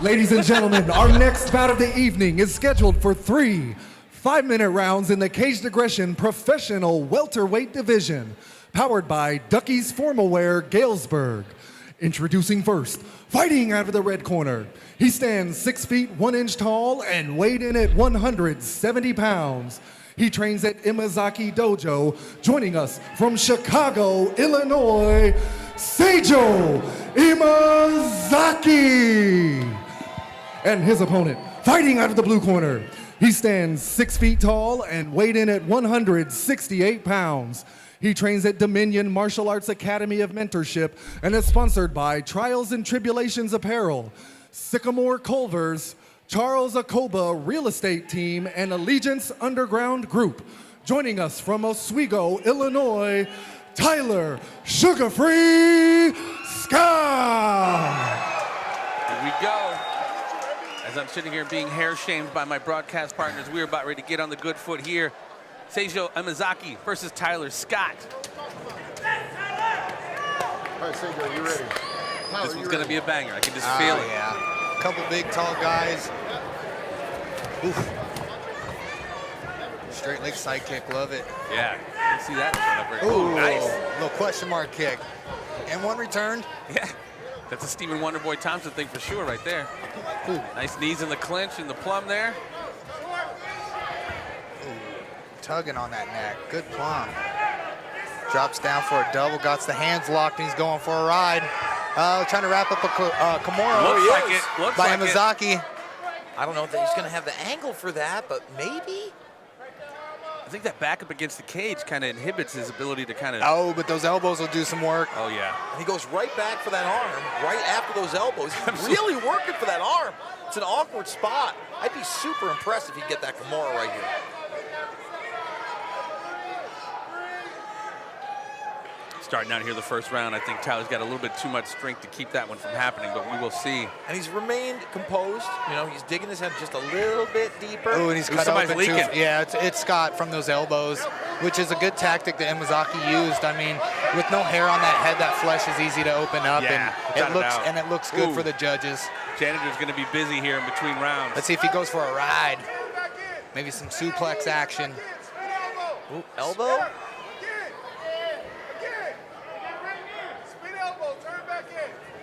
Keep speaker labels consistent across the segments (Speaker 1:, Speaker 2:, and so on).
Speaker 1: Ladies and gentlemen, our next bout of the evening is scheduled for 3 5-minute rounds in the Caged Aggression Professional Welterweight Division, powered by Ducky's Formal Wear, Galesburg. Introducing first, fighting out of the red corner. He stands 6 feet 1 inch tall and weighed in at 170 pounds. He trains at Imazaki Dojo, joining us from Chicago, Illinois, Seijo Imazaki. And his opponent, fighting out of the blue corner. He stands 6 feet tall and weighed in at 168 pounds. He trains at Dominion Martial Arts Academy of Mentorship and is sponsored by Trials and Tribulations Apparel, Sycamore Culvers, Charles Acoba Real Estate Team, and Allegiance Underground Group. Joining us from Oswego, Illinois, Tyler Sugar-Free Scott.
Speaker 2: Here we go. As I'm sitting here being hair-shamed by my broadcast partners, we're about ready to get on the good foot here. Seijo Imazaki versus Tyler Scott.
Speaker 3: All right, Seijo, you ready? Tyler,
Speaker 2: This one's going to be a banger. I can just feel it.
Speaker 4: Yeah. A couple big, tall guys. Oof. Straight leg side kick, love it.
Speaker 2: Yeah, you see that?
Speaker 4: Ooh,
Speaker 2: Nice.
Speaker 4: Little question mark kick. And one returned.
Speaker 2: Yeah, that's a Stephen Wonderboy Thompson thing for sure right there.
Speaker 4: Ooh.
Speaker 2: Nice knees in the clinch and the plum there.
Speaker 4: Ooh. Tugging on that neck. Good plum. Drops down for a double. Got the hands locked and he's going for a ride. Trying to wrap up a Kimura.
Speaker 2: Looks like it. Looks
Speaker 4: by
Speaker 2: like
Speaker 4: Imazaki.
Speaker 5: I don't know if he's going to have the angle for that, but maybe.
Speaker 2: I think that back up against the cage kind of inhibits his ability to kind of...
Speaker 4: Oh, but those elbows will do some work.
Speaker 2: Oh, yeah.
Speaker 5: And he goes right back for that arm, right after those elbows. He's really working for that arm. It's an awkward spot. I'd be super impressed if he'd get that Kimura right here.
Speaker 2: Starting out here the first round, I think Tyler's got a little bit too much strength to keep that one from happening, but we will see.
Speaker 5: And he's remained composed. You know, he's digging his head just a little bit deeper.
Speaker 4: Oh, and he's cut
Speaker 2: somebody's
Speaker 4: open too.
Speaker 2: leaking.
Speaker 4: Yeah, it's Scott from those elbows, which is a good tactic that Imazaki used. I mean, with no hair on that head, that flesh is easy to open up,
Speaker 2: Yeah,
Speaker 4: and it looks good
Speaker 2: Ooh.
Speaker 4: for the judges.
Speaker 2: Janitor's going to be busy here in between rounds.
Speaker 4: Let's see if he goes for a ride. Maybe some suplex action.
Speaker 5: Ooh, elbow?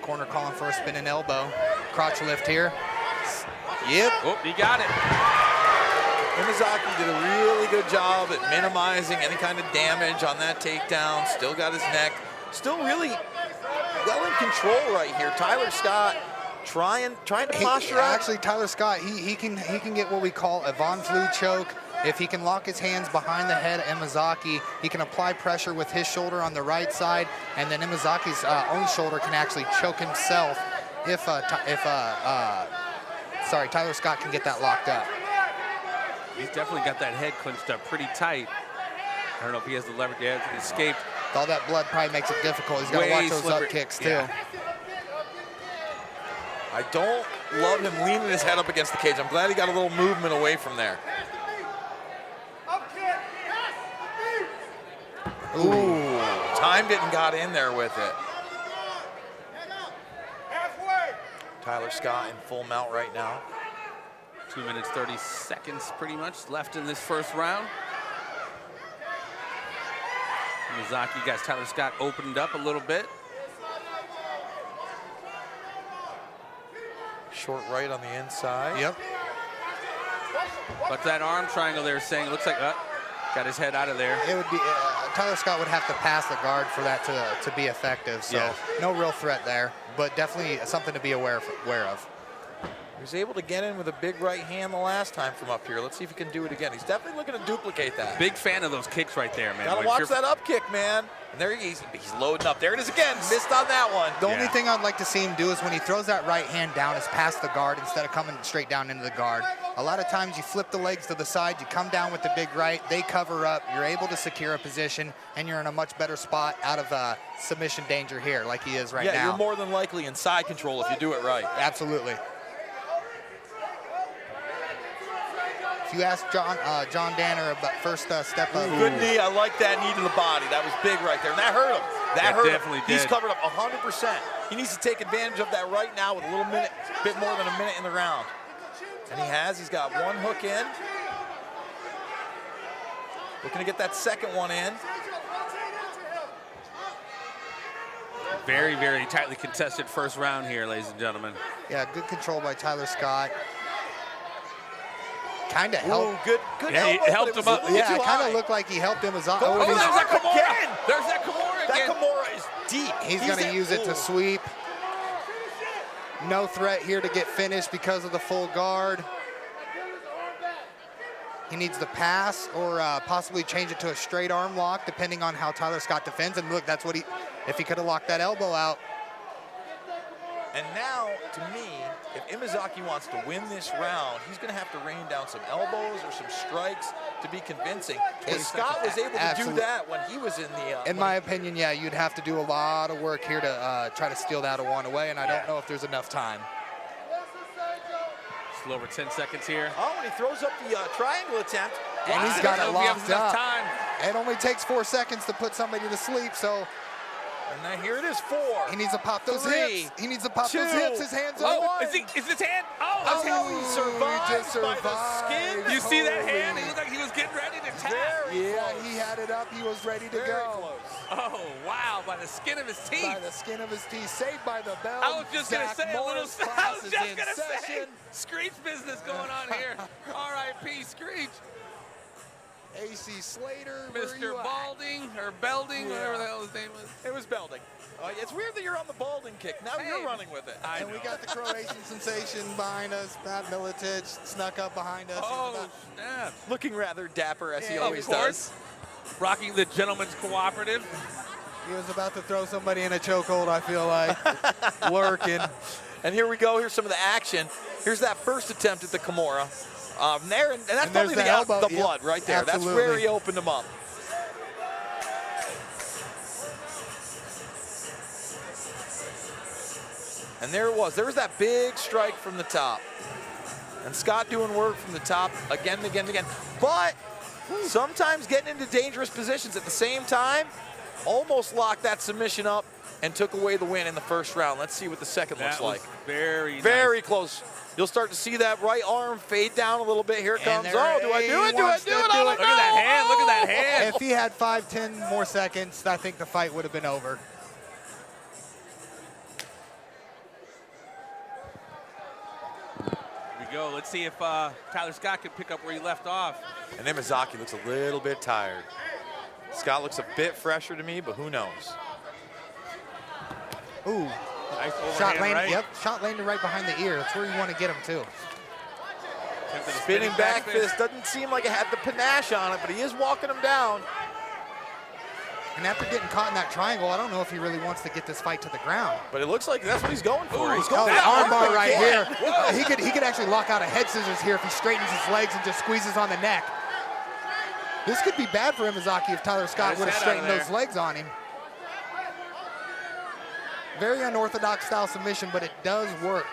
Speaker 4: Corner calling for a spinning elbow. Crotch lift here. Yep.
Speaker 2: Oh, he got it.
Speaker 5: Imazaki did a really good job at minimizing any kind of damage on that takedown. Still got his neck. Still really well in control right here. Tyler Scott trying to posture up.
Speaker 4: Actually, Tyler Scott, he can get what we call a Von Flue choke. If he can lock his hands behind the head of Imazaki, he can apply pressure with his shoulder on the right side, and then Imazaki's own shoulder can actually choke himself if Tyler Scott can get that locked up.
Speaker 2: He's definitely got that head clinched up pretty tight. I don't know if he has the leverage. Yeah, it's escaped.
Speaker 4: All that blood probably makes it difficult. He's got to
Speaker 2: Way
Speaker 4: watch those
Speaker 2: slippery.
Speaker 4: up kicks too.
Speaker 2: Yeah.
Speaker 5: I don't love him leaning his head up against the cage. I'm glad he got a little movement away from there. Ooh, timed it and got in there with it. Tyler Scott in full mount right now.
Speaker 2: 2 minutes, 30 seconds pretty much left in this first round. Imazaki got Tyler Scott opened up a little bit.
Speaker 5: Short right on the inside.
Speaker 4: Yep.
Speaker 2: But that arm triangle there saying, looks like, got his head out of there.
Speaker 4: It would be Tyler Scott would have to pass the guard for that to be effective. So
Speaker 2: Yeah.
Speaker 4: no real threat there, but definitely something to be aware of.
Speaker 5: He was able to get in with a big right hand the last time from up here. Let's see if he can do it again. He's definitely looking to duplicate that.
Speaker 2: Big fan of those kicks right there, man.
Speaker 5: Gotta
Speaker 2: When
Speaker 5: watch
Speaker 2: you're-
Speaker 5: that up kick, man. And there he's loading up. There it is again. Missed on that one.
Speaker 4: The only
Speaker 2: Yeah.
Speaker 4: thing I'd like to see him do is when he throws that right hand down, is pass the guard instead of coming straight down into the guard. A lot of times you flip the legs to the side, you come down with the big right, they cover up, you're able to secure a position, and you're in a much better spot out of submission danger here, like he is right now.
Speaker 5: Yeah, you're more than likely in side control if you do it right.
Speaker 4: Absolutely. If you ask John Danner about first step up.
Speaker 5: Good knee. I like that knee to the body. That was big right there. And that hurt him. That hurt him.
Speaker 2: definitely
Speaker 5: He's
Speaker 2: did.
Speaker 5: covered up 100%. He needs to take advantage of that right now with a bit more than a minute in the round. And he has. He's got one hook in. Looking to get that second one in.
Speaker 2: Very, very tightly contested first round here, ladies and gentlemen.
Speaker 4: Yeah, good control by Tyler Scott. Kind of helped.
Speaker 5: Good
Speaker 2: Yeah, he
Speaker 5: elbow,
Speaker 2: helped
Speaker 5: but it was
Speaker 2: him up.
Speaker 5: a little
Speaker 4: Yeah,
Speaker 5: too
Speaker 4: it kind
Speaker 5: high.
Speaker 4: of looked like he helped Imazaki.
Speaker 5: Oh,
Speaker 2: There's that
Speaker 5: Again.
Speaker 2: Kimura. There's that Kimura again.
Speaker 5: That Kimura is deep.
Speaker 4: He's going to use it to sweep. No threat here to get finished because of the full guard. He needs to pass or possibly change it to a straight arm lock, depending on how Tyler Scott defends. And look, that's what if he could have locked that elbow out.
Speaker 5: And now, to me, if Imazaki wants to win this round, he's going to have to rain down some elbows or some strikes to be convincing. And Scott was able to do that when he was in the...
Speaker 4: In my opinion, yeah, you'd have to do a lot of work here to try to steal that one away, and I don't know if there's enough time.
Speaker 2: Still over 10 seconds here.
Speaker 5: Oh, and he throws up the triangle attempt.
Speaker 4: And he's got it locked up.
Speaker 2: Time.
Speaker 4: It only takes 4 seconds to put somebody to sleep, so
Speaker 5: And now here it is, 4.
Speaker 4: he needs to pop those
Speaker 5: 3,
Speaker 4: hips. He needs to pop those
Speaker 5: 2,
Speaker 4: hips. His hands are
Speaker 2: Oh,
Speaker 4: wide.
Speaker 2: is his hand? Oh,
Speaker 5: Oh,
Speaker 2: his hand.
Speaker 5: he survived,
Speaker 4: he just
Speaker 5: by the
Speaker 4: survived.
Speaker 5: skin.
Speaker 2: You see that
Speaker 4: Holy.
Speaker 2: hand? He looked like he was getting ready to tap.
Speaker 5: Very
Speaker 4: Yeah,
Speaker 5: close.
Speaker 4: he had it up. He was ready to
Speaker 5: Very
Speaker 4: go.
Speaker 5: close.
Speaker 2: Oh, wow, by the skin of his teeth.
Speaker 4: By the skin of his teeth, saved by the bell.
Speaker 2: I was just going to
Speaker 4: Zach
Speaker 2: say a little,
Speaker 4: Morris
Speaker 2: I
Speaker 4: class
Speaker 2: was
Speaker 4: is
Speaker 2: just
Speaker 4: in
Speaker 2: going to say,
Speaker 4: session.
Speaker 2: Screech business going on here. R.I.P. Screech.
Speaker 4: AC Slater, where
Speaker 2: Mr.
Speaker 4: you at?
Speaker 2: Balding, or Belding, whatever the hell his name was.
Speaker 5: It was Belding. It's weird that you're on the Balding kick. Now
Speaker 2: Hey.
Speaker 5: you're running with it.
Speaker 2: I
Speaker 4: And we
Speaker 2: know.
Speaker 4: got the Croatian sensation behind us. Matt Militic snuck up behind us.
Speaker 2: Oh, snap.
Speaker 5: Looking rather dapper as he
Speaker 4: Yeah,
Speaker 5: always
Speaker 2: Of course.
Speaker 5: does.
Speaker 2: Rocking the Gentleman's Cooperative.
Speaker 4: He was about to throw somebody in a chokehold, I feel like. Lurking.
Speaker 5: And here we go. Here's some of the action. Here's that first attempt at the Kimura. There, and that's
Speaker 4: And
Speaker 5: probably
Speaker 4: there's the elbow.
Speaker 5: the
Speaker 4: Yep,
Speaker 5: blood right there. That's where
Speaker 4: absolutely.
Speaker 5: he opened him up. And there it was. There was that big strike from the top. And Scott doing work from the top again and again and again. But sometimes getting into dangerous positions at the same time, almost locked that submission up and took away the win in the first round. Let's see what the second looks
Speaker 2: That was
Speaker 5: like.
Speaker 2: very
Speaker 5: Very
Speaker 2: nice.
Speaker 5: close. You'll start to see that right arm fade down a little bit. Here it comes.
Speaker 4: there
Speaker 5: Oh, do I do it?
Speaker 4: he
Speaker 5: Do I
Speaker 4: wants
Speaker 5: do
Speaker 4: to
Speaker 5: it?
Speaker 4: do
Speaker 5: Oh,
Speaker 4: it.
Speaker 2: Look at that hand. Look at that hand.
Speaker 4: If he had 5-10 more seconds, I think the fight would have been over.
Speaker 2: Here we go. Let's see if Tyler Scott can pick up where he left off.
Speaker 5: And Imazaki looks a little bit tired. Scott looks a bit fresher to me, but who knows?
Speaker 4: Ooh,
Speaker 2: Nice
Speaker 4: shot
Speaker 2: overhand
Speaker 4: landed.
Speaker 2: right.
Speaker 4: Yep, shot landed right behind the ear. That's where you want to get him too.
Speaker 2: Attempted a
Speaker 5: Spinning back fist doesn't seem like it had the panache on it, but he is walking him down.
Speaker 4: And after getting caught in that triangle, I don't know if he really wants to get this fight to the ground.
Speaker 5: But it looks like that's what he's going for.
Speaker 2: Ooh,
Speaker 5: He's going
Speaker 4: Oh,
Speaker 5: for
Speaker 4: the
Speaker 5: that
Speaker 4: armbar
Speaker 5: armbar
Speaker 4: right
Speaker 5: kick.
Speaker 4: here.
Speaker 5: Whoa.
Speaker 4: He could actually lock out a head scissors here if he straightens his legs and just squeezes on the neck. This could be bad for Imazaki if Tyler Scott
Speaker 2: his
Speaker 4: would have
Speaker 2: head out of
Speaker 4: straightened those
Speaker 2: there.
Speaker 4: legs on him. Very unorthodox style submission, but it does work.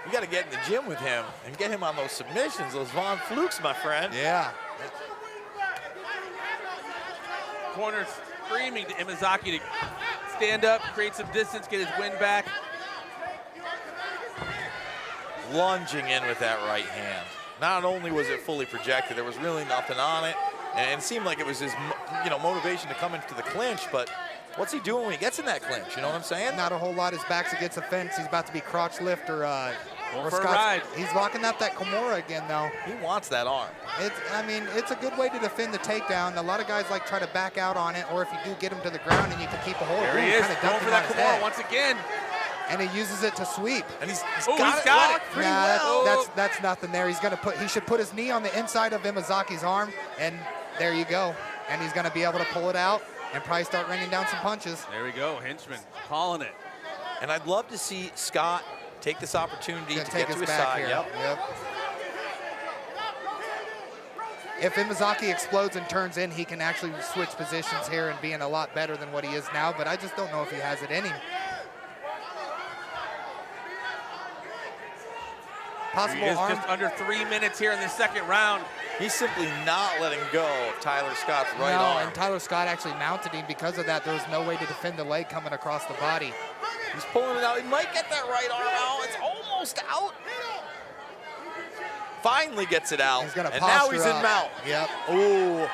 Speaker 5: You got to get in the gym with him and get him on those submissions, those Von Flukes, my friend.
Speaker 4: Yeah.
Speaker 2: Corner screaming to Imazaki to stand up, create some distance, get his win back.
Speaker 5: Lunging in with that right hand. Not only was it fully projected, there was really nothing on it, and it seemed like it was his, motivation to come into the clinch. But what's he doing when he gets in that clinch? You know what I'm saying?
Speaker 4: Not a whole lot. His back's against the fence. He's about to be crotch lift or
Speaker 2: for a
Speaker 4: Scott's-
Speaker 2: ride.
Speaker 4: He's locking up that Kimura again, though.
Speaker 5: He wants that arm.
Speaker 4: It's a good way to defend the takedown. A lot of guys like try to back out on it, or if you do get him to the ground and you can keep a hold of
Speaker 2: There
Speaker 4: him,
Speaker 2: he is,
Speaker 4: kind of
Speaker 2: going
Speaker 4: dump
Speaker 2: for
Speaker 4: him on
Speaker 2: that
Speaker 4: his
Speaker 2: Kimura
Speaker 4: head.
Speaker 2: once again.
Speaker 4: And he uses it to sweep.
Speaker 5: And he's
Speaker 2: Oh,
Speaker 5: got
Speaker 2: he's
Speaker 5: it
Speaker 2: got
Speaker 5: locked
Speaker 2: it.
Speaker 5: pretty
Speaker 4: Nah,
Speaker 5: well.
Speaker 4: that's nothing there. He should put his knee on the inside of Imazaki's arm, and there you go. And he's gonna be able to pull it out and probably start raining down some punches.
Speaker 2: There we go, Henchman calling it.
Speaker 5: And I'd love to see Scott take this opportunity
Speaker 4: He's
Speaker 5: to
Speaker 4: gonna
Speaker 5: get
Speaker 4: take
Speaker 5: to
Speaker 4: us
Speaker 5: his
Speaker 4: back
Speaker 5: side.
Speaker 4: here.
Speaker 5: Yep.
Speaker 4: If Imazaki explodes and turns in, he can actually switch positions here and be in a lot better than what he is now, but I just don't know if he has it in him.
Speaker 2: He
Speaker 4: Possible
Speaker 2: is
Speaker 4: arm.
Speaker 2: just under 3 minutes here in the second round.
Speaker 5: He's simply not letting go of Tyler Scott's right arm.
Speaker 4: And Tyler Scott actually mounted him because of that. There was no way to defend the leg coming across the body.
Speaker 5: He's pulling it out. He might get that right arm out. It's almost out. Finally gets it out. And now he's in mount.
Speaker 4: Yep.
Speaker 5: Ooh,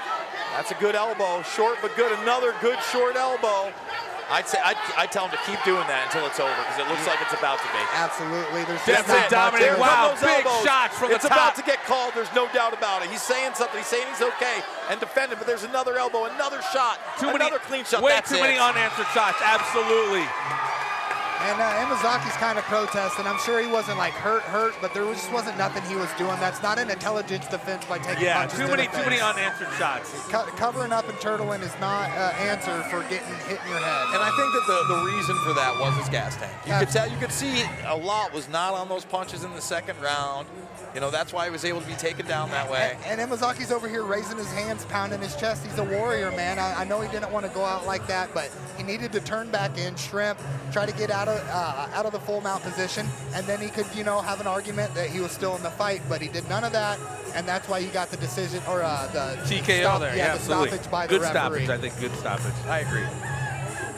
Speaker 5: that's a good elbow. Short but good. Another good short elbow. I'd tell him to keep doing that until it's over because it looks like it's about to be.
Speaker 4: Absolutely. There's
Speaker 5: That's
Speaker 4: just
Speaker 5: it.
Speaker 2: Dominate. Wow, big
Speaker 5: elbows.
Speaker 2: shots from the
Speaker 5: It's
Speaker 2: top.
Speaker 5: about to get called. There's no doubt about it. He's saying something. He's saying he's okay and defending, but there's another elbow, another shot, another clean shot.
Speaker 2: Way
Speaker 5: That's
Speaker 2: too many unanswered shots. Absolutely.
Speaker 4: And Imazaki's kind of protesting. I'm sure he wasn't like hurt, but there just wasn't nothing he was doing. That's not an intelligence defense by taking punches
Speaker 2: too many unanswered shots.
Speaker 4: Covering up and turtling is not an answer for getting hit in your head.
Speaker 5: And I think that the reason for that was his gas tank. You could see a lot was not on those punches in the second round. You know, that's why he was able to be taken down that way.
Speaker 4: And Imazaki's over here raising his hands, pounding his chest. He's a warrior, man. I know he didn't want to go out like that, but he needed to turn back in, shrimp, try to get out of the full mount position, and then he could, you know, have an argument that he was still in the fight, but he did none of that, and that's why you got the decision, or the
Speaker 2: TKO
Speaker 4: stop,
Speaker 2: there,
Speaker 4: yeah, the
Speaker 2: absolutely.
Speaker 4: stoppage by
Speaker 2: Good
Speaker 4: the referee.
Speaker 2: stoppage, I think, good stoppage.
Speaker 5: I agree.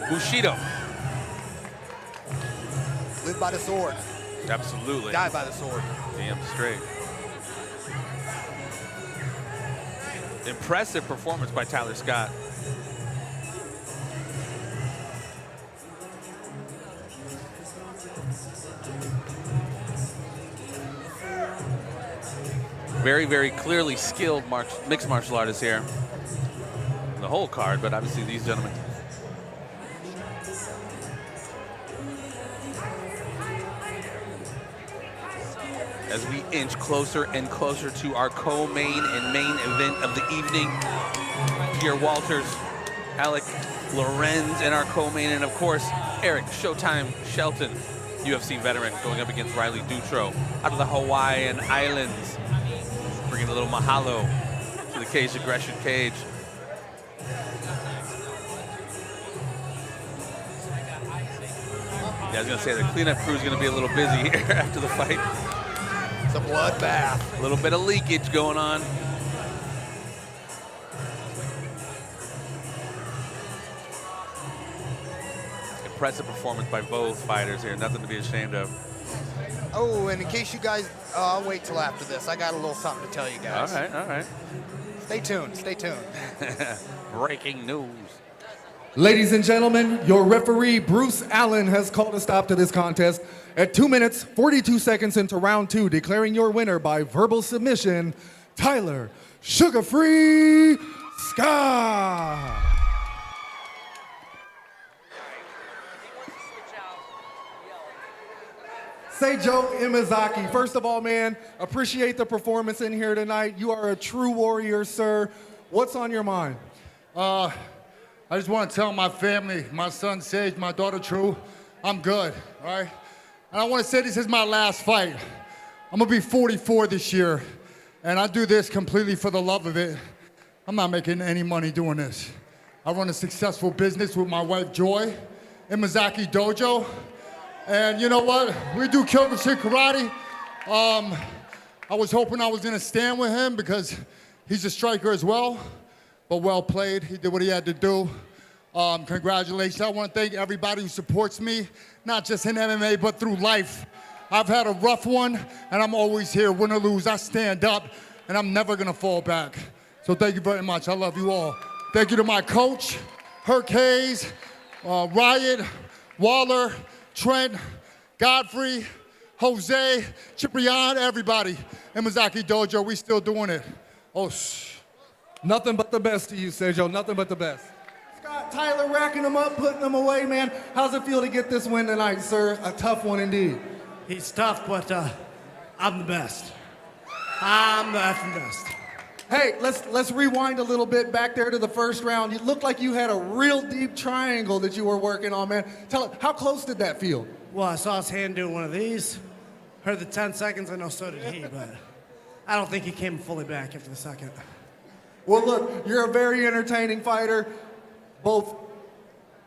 Speaker 2: Bushido.
Speaker 4: Live by the sword.
Speaker 2: Absolutely.
Speaker 4: Die by the sword.
Speaker 2: Damn straight. Impressive performance by Tyler Scott. Very, very clearly skilled mixed martial artists here. The whole card, but obviously these gentlemen. As we inch closer and closer to our co-main and main event of the evening. Pierre Walters, Alec Lorenz in our co-main, and of course, Eric Showtime Shelton, UFC veteran, going up against Riley Dutro out of the Hawaiian Islands. Bringing a little mahalo to the Cage Aggression Cage. Yeah, I was gonna say the cleanup crew is gonna be a little busy here after the fight.
Speaker 4: It's a bloodbath.
Speaker 2: A little bit of leakage going on. Impressive performance by both fighters here. Nothing to be ashamed of.
Speaker 4: Oh, and in case you guys, I'll wait till after this. I got a little something to tell you guys.
Speaker 2: All right, all right.
Speaker 4: Stay tuned, stay tuned.
Speaker 2: Breaking news.
Speaker 1: Ladies and gentlemen, your referee, Bruce Allen, has called a stop to this contest at 2 minutes, 42 seconds into round 2, declaring your winner by verbal submission, Tyler Sugar-Free Scott. Seijo Imazaki, first of all, man, appreciate the performance in here tonight. You are a true warrior, sir. What's on your mind?
Speaker 3: I just want to tell my family, my son Sage, my daughter True, I'm good, all right? And I want to say this is my last fight. I'm going to be 44 this year, and I do this completely for the love of it. I'm not making any money doing this. I run a successful business with my wife Joy, Imazaki Dojo, and you know what? We do Kyokushin karate. I was hoping I was going to stand with him because he's a striker as well. But well played. He did what he had to do. Congratulations. I want to thank everybody who supports me, not just in MMA, but through life. I've had a rough one, and I'm always here, win or lose. I stand up, and I'm never going to fall back. So thank you very much. I love you all. Thank you to my coach, Herc Hayes, Riot, Waller, Trent, Godfrey, Jose, Ciprian, everybody. Imazaki Dojo, we still doing it. Oh,
Speaker 1: Nothing but the best to you, Seijo. Nothing but the best. Scott, Tyler racking them up, putting them away, man. How's it feel to get this win tonight, sir? A tough one indeed.
Speaker 6: He's tough, but I'm the best. I'm the effing best.
Speaker 1: Hey, let's rewind a little bit back there to the first round. You looked like you had a real deep triangle that you were working on, man. Tell us, how close did that feel?
Speaker 6: Well, I saw his hand doing one of these. Heard the 10 seconds. I know so did he, but I don't think he came fully back after the second.
Speaker 1: Well, look, you're a very entertaining fighter, both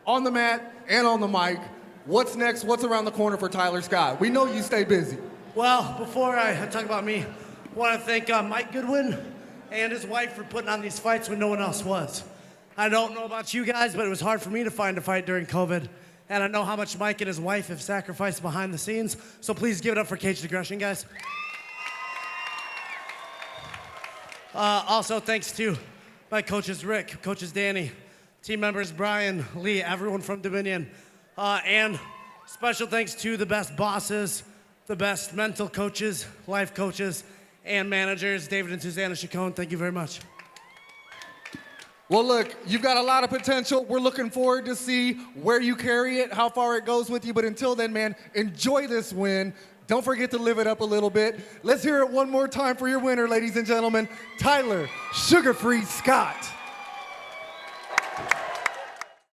Speaker 1: on the mat and on the mic. What's next? What's around the corner for Tyler Scott? We know you stay busy.
Speaker 6: Well, before I talk about me, I want to thank Mike Goodwin, and his wife for putting on these fights when no one else was. I don't know about you guys, but it was hard for me to find a fight during COVID. And I know how much Mike and his wife have sacrificed behind the scenes. So please give it up for Caged Aggression, guys. Also, thanks to my coaches, Rick, coaches, Danny, team members, Brian, Lee, everyone from Dominion. And special thanks to the best bosses, the best mental coaches, life coaches, and managers, David and Susanna Chacon. Thank you very much.
Speaker 1: Well, look, you've got a lot of potential. We're looking forward to see where you carry it, how far it goes with you. But until then, man, enjoy this win. Don't forget to live it up a little bit. Let's hear it one more time for your winner, ladies and gentlemen, Tyler Sugar Free Scott.